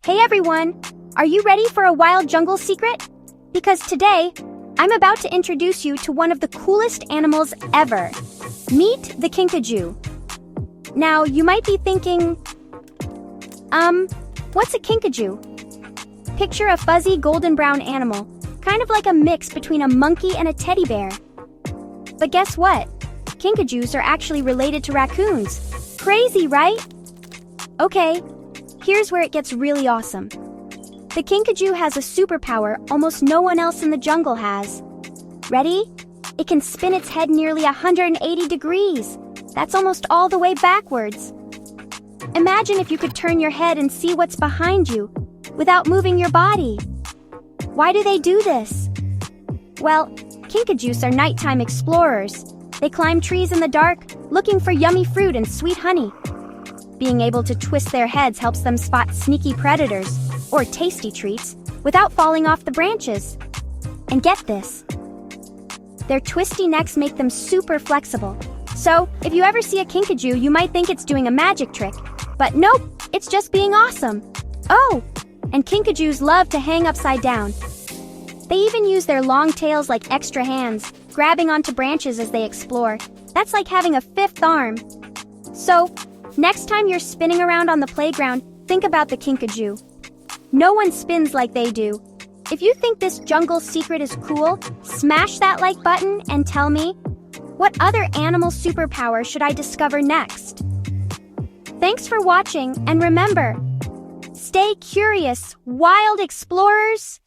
Hey everyone! Are you ready for a wild jungle secret? Because today, I'm about to introduce you to one of the coolest animals ever. Meet the Kinkajou. Now, you might be thinking, what's a Kinkajou? Picture a fuzzy golden brown animal, kind of like a mix between a monkey and a teddy bear. But guess what? Kinkajous are actually related to raccoons. Crazy, right? Okay, here's where it gets really awesome. The Kinkajou has a superpower almost no one else in the jungle has. Ready? It can spin its head nearly 180 degrees. That's almost all the way backwards. Imagine if you could turn your head and see what's behind you without moving your body. Why do they do this? Well, Kinkajous are nighttime explorers. They climb trees in the dark, looking for yummy fruit and sweet honey. Being able to twist their heads helps them spot sneaky predators, or tasty treats, without falling off the branches. And get this, their twisty necks make them super flexible. So, if you ever see a Kinkajou, you might think it's doing a magic trick. But nope, it's just being awesome. Oh, and Kinkajous love to hang upside down. They even use their long tails like extra hands, grabbing onto branches as they explore. That's like having a fifth arm. So, next time you're spinning around on the playground, think about the Kinkajou. No one spins like they do. If you think this jungle secret is cool, smash that like button and tell me, what other animal superpower should I discover next? Thanks for watching, and remember, stay curious, wild explorers!